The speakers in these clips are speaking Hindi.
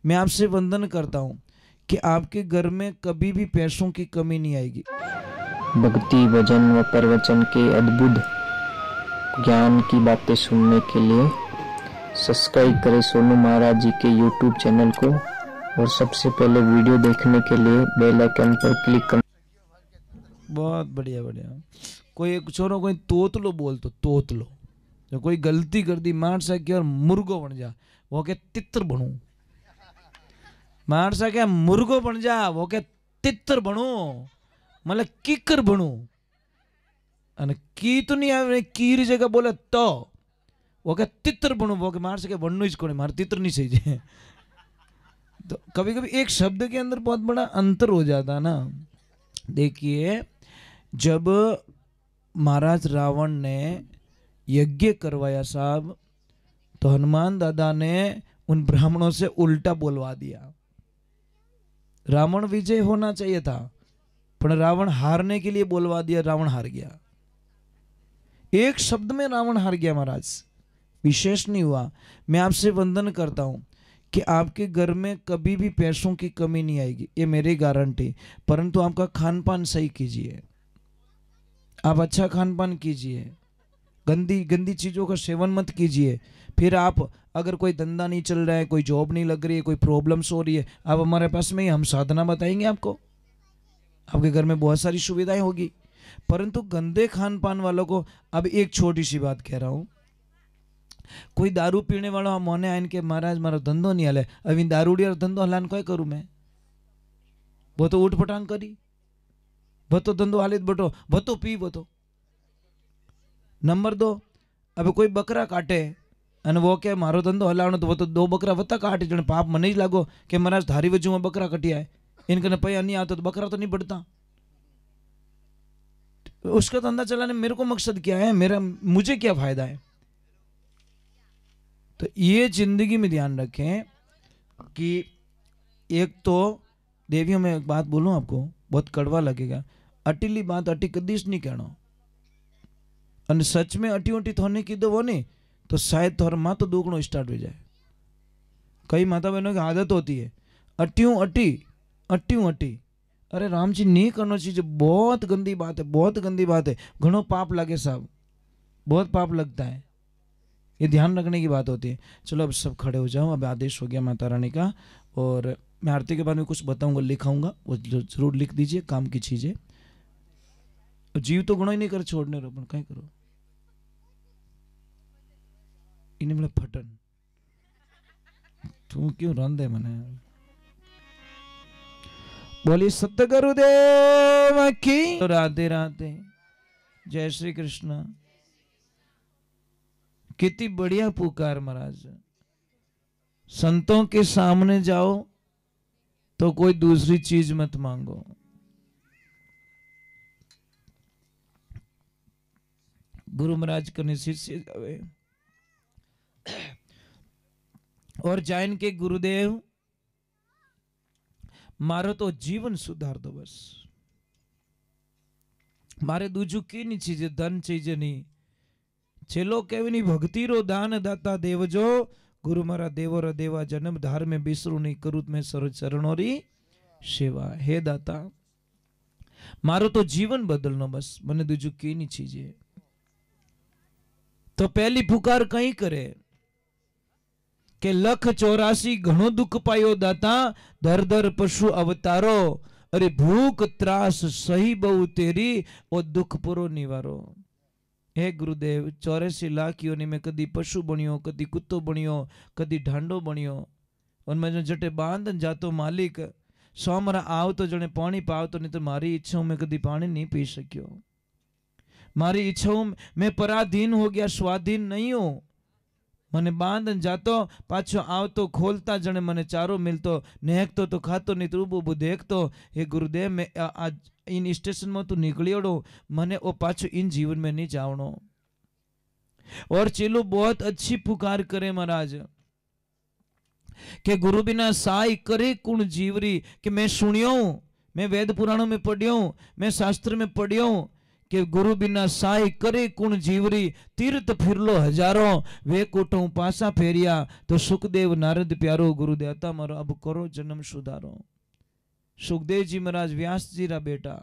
मैं आपसे वंदन करता हूँ कि आपके घर में कभी भी पैसों की कमी नहीं आएगी। भक्ति भजन व प्रवचन के अद्भुत ज्ञान की बातें सुनने के लिए सब्सक्राइब करें सोनू महाराज जी के यूट्यूब चैनल को, और सबसे पहले वीडियो देखने के लिए बेल आइकन पर क्लिक करें। बहुत बढ़िया बढ़िया। कोई एक छोरो कोई तोतलो बोल तो तोतलो, जो कोई गलती कर दी मार सके और मुर्गो बन जा, वो के तितर बनू। मार सके मुर्गो बन जा, वो के तितर बनू, मतलब किकर बनू। અને કી તો નહીં આવે, કીરી જગ્યા બોલે તો वो के तितर बनू, वो के मार सके बनू ही कोने, मार तितर नहीं सही है। तो कभी कभी एक शब्द के अंदर बहुत बड़ा अंतर हो जाता ना। देखिए, जब महाराज रावण ने यज्ञ करवाया साहब, तो हनुमान दादा ने उन ब्राह्मणों से उल्टा बोलवा दिया। रावण विजय होना चाहिए था, पर रावण हारने के लिए बोलवा दिया, रावण हार गया। एक शब्द में रावण हार गया महाराज, विशेष नहीं हुआ। मैं आपसे वंदन करता हूं कि आपके घर में कभी भी पैसों की कमी नहीं आएगी, ये मेरी गारंटी। परंतु आपका खान पान सही कीजिए, आप अच्छा खान पान कीजिए, गंदी गंदी चीज़ों का सेवन मत कीजिए। फिर आप अगर कोई धंधा नहीं चल रहा है, कोई जॉब नहीं लग रही है, कोई प्रॉब्लम्स हो रही है, आप हमारे पास में ही, हम साधना बताएंगे आपको। आपके घर में बहुत सारी सुविधाएं होगी। परंतु गंदे खान पान वालों को, अब एक छोटी सी बात कह रहा हूं, कोई दारू पीने वाला मोने आइन के महाराज मारो धंधो नहीं हले, अभी दारूड़ी और धंधो हलान कोई करूं मैं? वो तो उठ पटांग करी, वो तो धंधो हालित बटो, वो तो पी, वो तो। नंबर 2, अब कोई बकरा काटे અને वो के मारो धंधो हलावनो, तो वो तो 2 बकरा वत्ता काटे, जने पाप मने ही लागो कि महाराज धारी वजू में बकरा कटिया है, इनकने पैया नहीं आता तो बकरा तो नहीं बढ़ता। उसका धंधा चलाने मेरे को मकसद क्या है, मुझे क्या फायदा है? तो ये जिंदगी में ध्यान रखें कि एक तो देवियों में एक बात बोलूं आपको, बहुत कड़वा लगेगा, अटीली बात अटी कदीश नहीं कहना। और सच में अटी उटी थोने की दो वो नहीं, तो शायद थोड़ा माँ तो दुगणो स्टार्ट हो जाए। कई माता बहनों की आदत होती है अट्यूं अटी अट्यूं अटी। अरे राम जी नहीं करना चाहिए, बहुत गंदी बात है, बहुत गंदी बात है, घणो पाप लगे साहब, बहुत पाप लगता है, ये ध्यान रखने की बात होती है। चलो अब सब खड़े हो जाओ, अब आदेश हो गया माता रानी का, और मैं आरती के बाद में कुछ बताऊंगा, लिखाऊंगा, वो जरूर लिख दीजिए, काम की चीजें। जीव तो गुणो ही नहीं कर छोड़ने रो, कहीं करो इन्हें मतलब फटन तू क्यों रंदे मने। बोली सतगुरुदेव की राधे राधे, जय श्री कृष्ण। कितनी बढ़िया पुकार महाराज। संतों के सामने जाओ तो कोई दूसरी चीज मत मांगो। गुरु महाराज कने शिष्य जावे और जाइन के गुरुदेव मारो तो जीवन सुधार दो, बस मारे दूजू की नहीं चीजे, धन चीजे नहीं, छेलो केवी नहीं, भक्ति रो दान दाता देवजो, गुरु मारा देवो रा देवा, जन्म धार में बिसरू नहीं, करूत में सरोज चरणों री सेवा। हे दाता मारो तो जीवन बदलनो, बस मने दूजू की नहीं चीजे। तो पहली पुकार कहीं करे के 184 घणो दुख पायो दाता, दर दर पशु अवतारो, अरे भूख त्रास सही बहु तेरी, ओ दुख पुरो निवारो। हे गुरुदेव 84 लाख योनि में कदी पशु बनियो, कदी कुत्तो बनियो, कदी ढांडो बनियो, उनमें जो जटे बांधन जातो मालिक, सोमरा आव तो जने पानी पाव तो, नहीं तो मारी इच्छाओं में कदी पानी नहीं पी सकियो, मारी इच्छाओं में पराधीन हो गया, स्वाधीन नहीं हो। मने बांधन जातो पाछो आवतो, खोलता जने मने चारो मिलतो, नेहकतो तो खातो नहीं तो उबू देखतो। हे गुरुदेव मैं आज इन स्टेशन में तू निकलियोड़ो, मने ओ पाछो इन जीवन में नहीं जावणो। और चेलो बहुत अच्छी पुकार करे महाराज के गुरु बिना साई करे कुण जीवरी। कि मैं सुनियो, मैं वेद पुराणों में पढ़ियो, मैं शास्त्र में पढ़ियो कि गुरु बिना साई करे कुण जीवरी, तीर्थ फिरलो हजारों, वे कोटों पासा फेरिया, तो सुखदेव नारद प्यारो, गुरु देवता मारो अब करो जन्म सुधारो। सुखदेव जी महाराज व्यास जी रा बेटा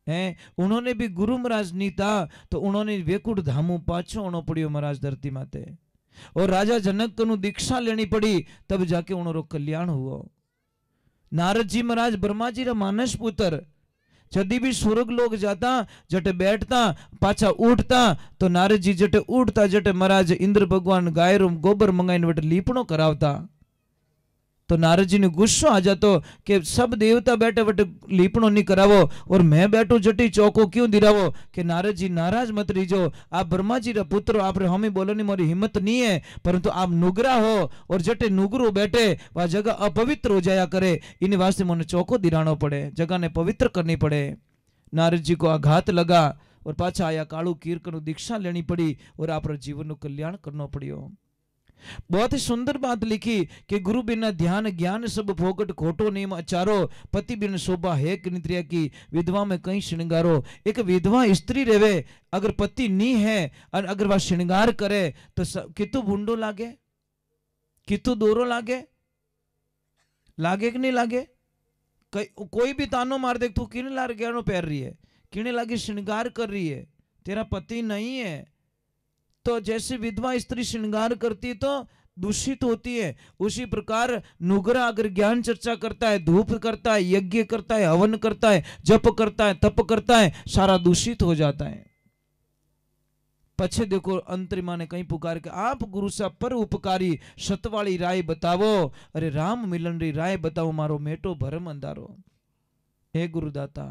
हैं, उन्होंने भी गुरु महाराज नहीं था तो उन्होंने वेकुट धामू पाछो आनो पड़ियो महाराज धरती माते, और राजा जनक को दीक्षा लेनी पड़ी, तब जाके उन्होंने कल्याण हुआ। नारद जी महाराज ब्रह्मा जी रा मानस पुत्र, जदी भी स्वर्ग लोग जाता जटे बैठता पाछा उठता, तो नारद जी जटे उठता जटे महाराज इंद्र भगवान गाय रो गोबर मंगाईने वटे लीपणो करावता, तो नारद जी ने गुस्सो आ जातो कि सब देवता बैठे वटे लीपणो नहीं करावो और मैं बैठो जटी चौको क्यों दिरावो। कि नारद जी नाराज मत रहीजो, आप ब्रह्मा जी रा पुत्र, आप हमें बोलने मोरी हिम्मत नहीं है, परंतु आप नुगरा हो और जटे नुगरो बैठे वह जगह अपवित्र हो जाया करे, इन वास्ते मोने चौको दिरानो पड़े, जगह ने पवित्र करनी पड़े। नारद जी को आघात लगा और पाछा आया कालू कीर्तन दीक्षा लेनी पड़ी और आप जीवन कल्याण करना पड़ियो। बहुत ही सुंदर बात लिखी कि गुरु बिना ध्यान ज्ञान सब फोकट, खोटो नेम अचारो, पति बिन शोभा है नित्रिया की, विधवा में कहीं श्रृंगारो। एक विधवा स्त्री रेवे अगर पति नहीं है और अगर वह श्रृंगार करे तो कितु भूंडो लागे, कितु दोरो लागे, लागे कि नहीं लागे। कोई भी तानो मार दे, तू किने लार गहनो पहन रही है, किने लागे श्रृंगार कर रही है, तेरा पति नहीं है। तो जैसे विधवा स्त्री श्रृंगार करती तो दूषित होती है, उसी प्रकार नुगरा अगर ज्ञान चर्चा करता है, धूप करता है, यज्ञ करता है, हवन करता है, जप करता है, तप करता है, सारा दूषित हो जाता है। पछे देखो अंतरिमा ने कहीं पुकार के, आप गुरु सा पर उपकारी, सतवाली राय बतावो, अरे राम मिलन री राय बताओ, मारो मेटो भरम अंधारो। हे गुरुदाता,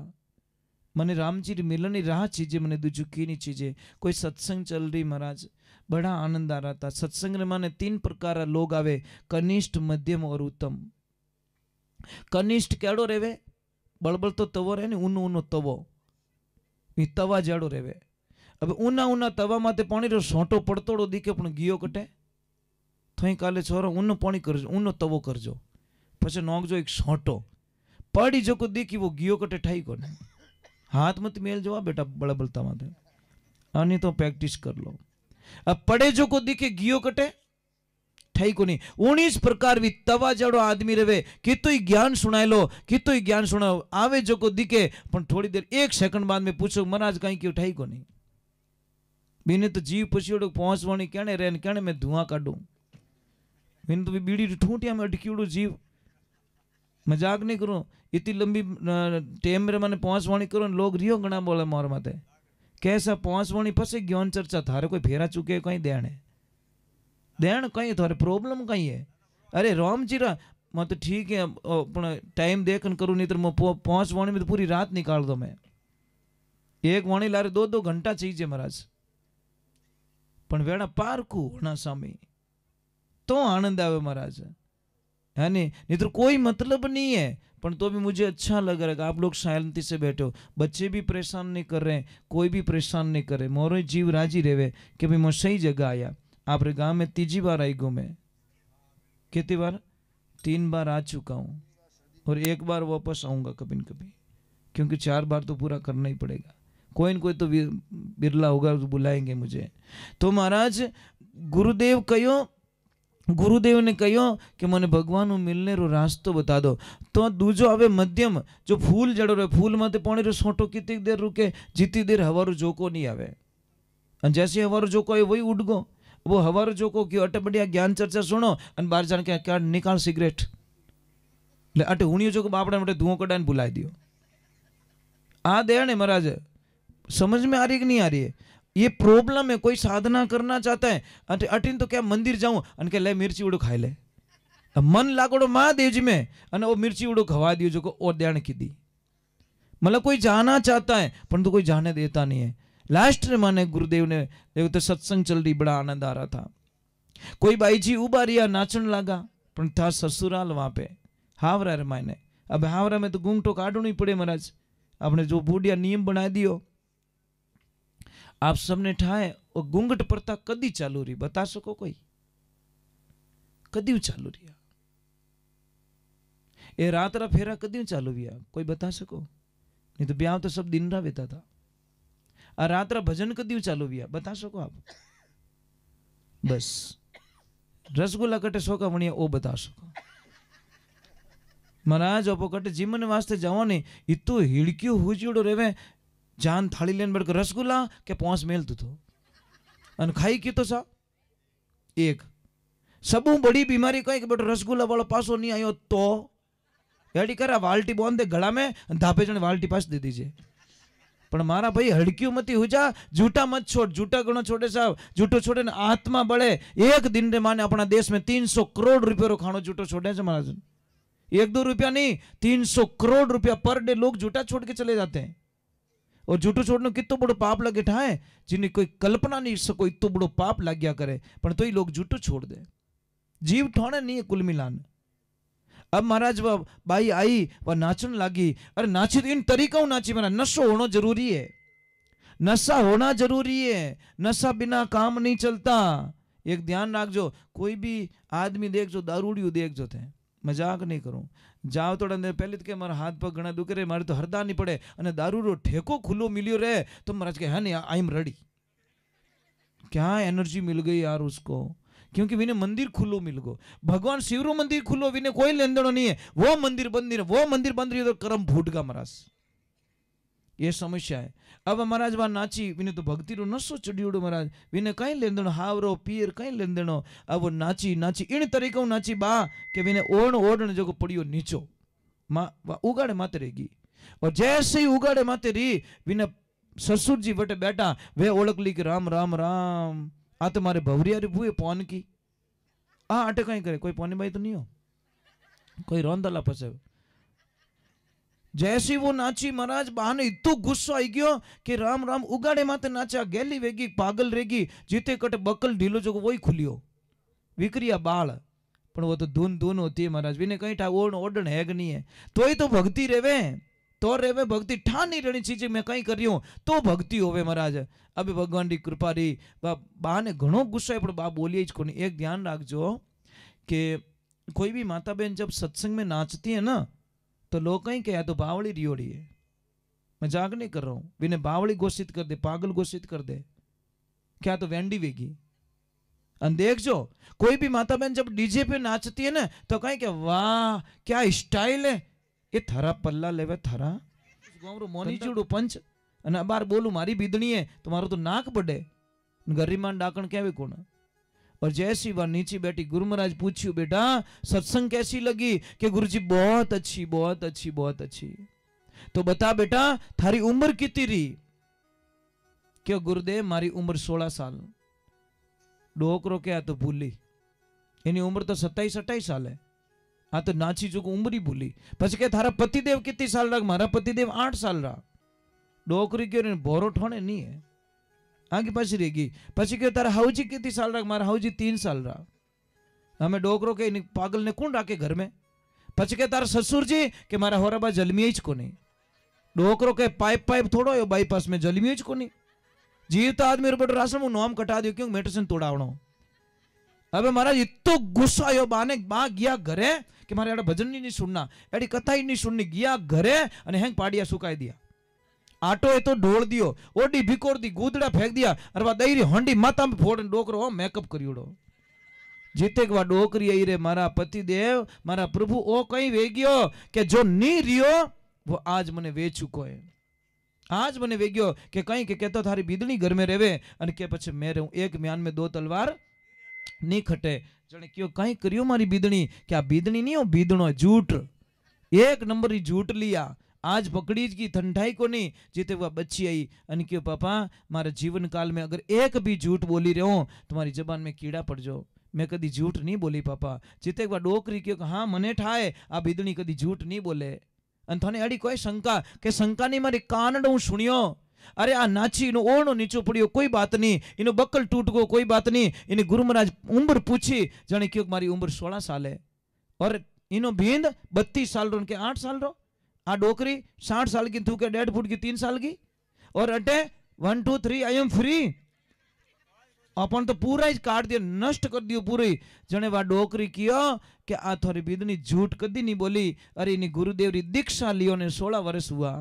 मने राम जी मिलन री राह चीजे, मने दूजू की नहीं चीजे। कोई सत्संग चल रही महाराज, बड़ा आनंद आ रहा था। सत्संग रे माने 3 प्रकार लोग आवे, कनिष्ठ, मध्यम और उत्तम। कनिष्ठ केड़ो रेवे, बड़बड़ तो तवो रहे, ऊनो ऊनो तवो, तवा जेड़ो रेवे। अब ऊना ऊना तवा माते पानी रो सोंटो पड़तोड़ो दिखे पण गियो कटे, थई काले छोरो ऊनो पानी करजो, ऊनो तवो करजो, पछे नोकजो एक सोंटो पड़ी जो को दिखी वो गियो कटे ठाई कोने। हाथ मत मेल जवा बेटा बड़बड़ता माते, आनी तो प्रैक्टिस कर लो। अब पड़े जो को दिखे गियो कटे ठाई को नहीं। 19 प्रकार भी तवा जड़ो आदमी रहे, कितो ही ज्ञान सुनाए लो, कितो ही ज्ञान सुनाओ, आवे जो को दिखे पण थोड़ी देर 1 सेकंड बाद में पूछो महाराज कहीं क्यों ठाई को नहीं। बीने तो जीव पछियोड़ो पहुंचवाणी कहने रेन कहने मैं धुआं काढूं, बीने तो बीड़ी ठूंटिया में अटकीड़ो जीव, मजाक नहीं करो। इतनी लंबी टेम रे माने पहुंचवाणी करो, लोग रियो घना बोले मोर माते, कैसा पहुंचवाणी पसे ज्ञान चर्चा, थारे कोई फेरा चुके कहीं देने देन कहीं थारे प्रॉब्लम कहीं है। अरे राम जी रा मत ठीक है अपना टाइम देखन करूं, नहीं तो मैं पहुंचवाणी में तो पूरी रात निकाल दो। मैं एक वाणी लारे 2-2 घंटा चाहिए महाराज, पण वेड़ा पारकू होना सामी तो आनंद आवे महाराज, है नहीं तो कोई मतलब नहीं है। पण तो भी मुझे अच्छा लग रहा है आप लोग शांति से बैठे हो, बच्चे भी परेशान नहीं कर रहे, कोई भी परेशान नहीं करे, मोरो जीव राजी रहे कि भाई मैं सही जगह आया। आप रे गांव में 3जी बार आई गो, मैं कितनी बार 3 बार आ चुका हूँ और 1 बार वापस आऊंगा कभी न कभी, क्योंकि 4 बार तो पूरा करना ही पड़ेगा। कोई न कोई तो बिरला होगा तो बुलाएंगे मुझे। तो महाराज गुरुदेव कहो, गुरुदेव ने कहो कि मने भगवान मिलने रो रास्तो बता दो। तो दूजो आवे मध्यम, जो फूल जड़ो रहे, फूल माते पानी रो सोटो कितनी देर रुके, जितनी देर हवारो जोको नहीं आवे, जैसे हवारो जोको है वही उड़ गो। वो हवारो जोको क्यों अटे बढ़िया ज्ञान चर्चा सुनो और बाहर जान के क्या निकाल सिगरेट ले अटे हुणियो जो बापड़ा मटे धुआं कडाने बुलाई दियो। आ दे ने महाराज, समझ में आ रही है कि नहीं आ रही है? ये प्रॉब्लम है। कोई साधना करना चाहता है अटिन तो क्या मंदिर जाऊं अन के ले मिर्ची उड़ो खाई ले, मन लागोड़ो महादेव जी में अने वो मिर्ची उड़ो खवा दियो जो को और देण की दी। मतलब कोई जाना चाहता है परंतु कोई जाने देता नहीं है। लास्ट में माने गुरुदेव ने देखो तो सत्संग चल रही, बड़ा आनंद आ रहा था। कोई बाई जी उबा रिया नाचन लगा, पर था ससुराल वहां पे हावरा रे मायने। अब हावरा में तो घूंघटो काटना ही पड़े महाराज, आपने जो बूढ़िया नियम बना दियो आप सबने ठाए। और घूंघट प्रथा कदी चालू रही बता सको कोई? कदी चालू रही? ये रात रा फेरा कदी चालू हुआ कोई बता सको? नहीं तो ब्याह तो सब दिन रा बेता था। आ रात्रा भजन कदी चालू भी बता सको आप? बस रसगुल्ला कटे सोका वणिया ओ बता सको। महाराज अपो कटे जीवन वास्ते जाओ ने इतो हिड़क्यू हुजड़ो रेवे जान थाली लेन बड़ रसगुल्ला के पहुंच मेल तू तो अन खाई की तो सा एक सबू बड़ी बीमारी कही कि बेटो रसगुल्ला वाला पासो नहीं आयो तो एडी करा वाल्टी बांध दे गला में धापे जने वाल्टी पास दे दीजिए। पण मारा भाई हड़क्यू मती हो जा, झूठा मत छोड़, झूठा गणो छोड़े साहब, झूठो छोड़े ने आत्मा बढ़े। एक दिन रे माने अपना देश में 300 करोड़ रुपये रो खानो झूठो छोड़े से महाराज, 1-2 रुपया नहीं 300 करोड़ रुपया पर डे लोग झूठा छोड़ के चले जाते हैं। और झूठो छोड़ने कितो बड़ो पाप लगे ठाए जिन्हें कोई कल्पना नहीं सको इतो बड़ो पाप लग गया करे, पर तो ही लोग झूठो छोड़ दे। जीव ठोने नहीं है कुल मिलान। अब महाराज वह बाई आई वह नाचन लागी, अरे नाची तो इन तरीकों नाची, मेरा नशो होना जरूरी है, नशा होना जरूरी है, नशा बिना काम नहीं चलता। एक ध्यान रखजो, कोई भी आदमी देख जो दारूडियो देख जो थे, मजाक नहीं करूं, जाओ तो पहले तो के मारा हाथ पग घना दुखे रे, मारे तो हरदा नहीं पड़े अने दारू रो ठेको खुलो मिलियो रे तो महाराज के है नहीं आई एम रेडी, क्या एनर्जी मिल गई यार उसको, क्योंकि विने मंदिर खुलो मिल गो। भगवान शिवरो मंदिर खुलो विने कोई लेन देनो नहीं है, वो मंदिर बंद नहीं, वो मंदिर बंद रही तो कर्म फूट गा महाराज, ये समस्या है। अब महाराज वहां नाची विने तो भक्ति रो नशो चढ़ियोड़ो महाराज, विने कहीं लेन देनो हावरो पीर कहीं लेन देनो। अब वो नाची नाची इन तरीके नाची बा के विने ओढ़ ओढ़ने जो पड़ियो नीचो उगाड़े माते रहेगी। और जैसे ही उगाड़े माते रही विने ससुर जी बटे बैठा वे ओळख ली कि राम राम राम आ तो मारे भवरिया रे बुए पौन की आटे कहीं करे, कोई पौनी बाई तो नहीं हो, कोई रोंदला फसे। जैसी वो नाची महाराज बहाने इतो गुस्सो आई गयो कि राम राम उगाड़े माते नाचा, गेली वेगी पागल रेगी, जीते कटे बकल ढीलो जो वही खुलियो विक्रिया बाल, पण वो तो धून धून होती है महाराज, विने कहीं ठा ओढ़ ओढ़न हैग नहीं है, तो ही तो भक्ति रेवे, तो रेवे भक्ति ठा नहीं रहनी चीज मैं कहीं कर रही हूं तो भक्ति होवे महाराज। अभी भगवान की कृपा रही बहाने घणो गुस्सा है, पर बा बोलिए को नहीं। एक ध्यान रखजो कि कोई भी माता बहन जब सत्संग में नाचती है ना तो लोग कहीं क्या तो बावड़ी रियोड़ी है, मजाक नहीं कर रहा हूं, बिने बावड़ी घोषित कर दे, पागल घोषित कर दे, क्या तो वेंडी वेगी। देख जो कोई भी माता बहन जब डीजे पे नाचती है ना तो कहीं क्या वाह क्या स्टाइल है, ये थारा पल्ला लेवे थारा गोमरो मोनी चूड़ो पंच अने बार बोलू मारी बीदनी है तुम्हारो तो नाक बढ़े, गरिमान डाकण कहवे कोण। और जैसी वह नीचे बैठी गुरु महाराज पूछ्यू बेटा सत्संग कैसी लगी, कि गुरुजी बहुत अच्छी बहुत अच्छी बहुत अच्छी। तो बता बेटा थारी उम्र कितनी रही, क्यों गुरुदेव मारी उम्र 16 साल। डोकरो क्या तो भूली, इनी उम्र तो 27-28 साल है, हाँ तो नाची जो उम्र ही भूली। पछ के थारा पतिदेव कितनी साल रहा, मारा पतिदेव 8 साल रहा। डोकरी क्यों बोरो ठोने नहीं है आगे पास रहेगी। पछी क्यों तारा हाउजी कितनी साल रहा, मारा हाउजी 3 साल रहा। हमें डोकरो के पागल ने कौन राखे घर में। पछ के तारा ससुर जी के मारा होराबा जलमी को नहीं, डोकरो के पाइप पाइप थोड़ो यो बाईपास में जलमी को नहीं। जीवता आदमी बड़ो राशन मु नाम कटा दियो क्यों मेडिसिन तोड़ावणो। अब महाराज इतो गुस्सा आयो बाने बा गया घरे कि मारे एड़ा भजन नहीं सुनना, एड़ी कथा ही नहीं सुननी, गया घरे अने हैंग पाड़िया सुकाई दिया, आटो है तो ढोल दियो, ओडी भिकोर दी, गूदड़ा फेंक दिया, अरे वा दईरी हंडी माथा में फोड़ डोकरो मेकअप करियोड़ो। जीते के वा डोकरी आई रे मारा पति देव मारा प्रभु ओ कहीं वेगियो के जो नी रियो वो आज मने वे चुको है। आज मने वेगियो के कहीं के कहतो थारी बीदनी घर में रेवे अने के पछे मैं रहूं, एक म्यान में 2 तलवार नहीं खटे। जने क्यों कहीं करियो मारी बीदनी, क्या बीदनी नहीं हो बीदनो झूठ, एक नंबर ही झूठ लिया। आज पकड़ी की ठंडाई को नहीं, जीते वह बच्ची आई अन क्यों पापा मारे जीवन काल में अगर एक भी झूठ बोली रहे हो तुम्हारी जबान में कीड़ा पड़ जाओ, मैं कदी झूठ नहीं बोली पापा। जीते वह डोकरी क्यों हाँ मने ठाए आ बीदनी कदी झूठ नहीं बोले। अन थाने अड़ी कोई शंका के शंका नहीं मारी कानडो सुनियो, अरे आ नाची इनो ओणो नीचो पड़ियो कोई बात नहीं, इनो बक्कल टूट गो कोई बात नहीं। इने गुरु महाराज उम्र पूछी जाने क्यों मारी उम्र 16 साल है और इनो भींद 32 साल रो के 8 साल रो। आ डोकरी 60 साल की, तू के 1.5 फुट की 3 साल की, और अटे 1 2 3 आई एम फ्री। अपन तो पूरा ही काट दिया, नष्ट कर दियो पूरी। जने वा डोकरी कियो कि आ थोड़ी बीदनी झूठ कदी नहीं बोली। अरे इनी गुरुदेव री दीक्षा लियो ने 16 वर्ष हुआ,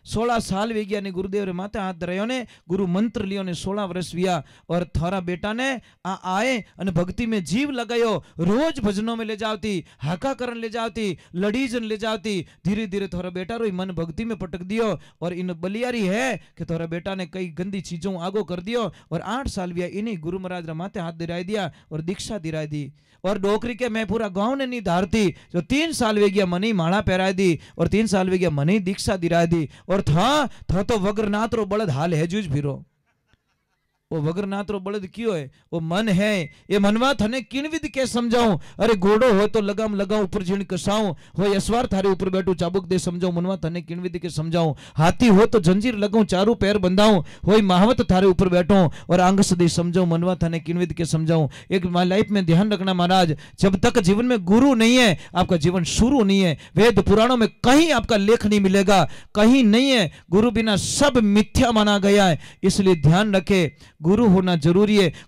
16 साल वे गया ने गुरुदेव रे माथे हाथ धरायो ने गुरु मंत्र लियो ने 16 वर्ष विया और थारा बेटा ने आ आए अने भक्ति में जीव लगायो रोज भजनों में ले जावती हाका करन ले जावती लड़ीजन ले जावती धीरे धीरे थारा बेटा रो मन भक्ति में पटक दियो और इन बलियारी है कि थारा बेटा ने कई गंदी चीजों आगो कर दियो और 8 साल विया इन्हीं गुरु महाराज रे माथे हाथ दिराई दिया और दीक्षा दिराई दी और डोकरी के मैं पूरा गांव ने नहीं धारती जो 3 साल वे गया मनी माला पहराई दी और 3 साल वे गया मनी दीक्षा दिराई दी और था तो वग्रनाथ रो बलद हाल है जूझ फिरो वो वग्रनाथ रो बलद क्यों है वो मन है ये मनवा थने किन विध के समझाऊं अरे घोड़ो हो तो लगाम लगाऊं ऊपर झीण कसाऊं हो यसवार थारे ऊपर बैठू चाबुक दे समझाऊं मनवा थने किन विध के समझाऊं हाथी हो तो जंजीर लगाऊं चारों पैर बंधाऊं हो महावत थारे ऊपर बैठो और आंग सदी समझाऊं मनवा थने किन विध के समझाऊं एक लाइफ में ध्यान रखना महाराज जब तक जीवन में गुरु नहीं है आपका जीवन शुरू नहीं है वेद पुराणों में कहीं आपका लेख नहीं मिलेगा कहीं नहीं है गुरु बिना सब मिथ्या माना गया है इसलिए ध्यान रखे गुरु होना जरूरी है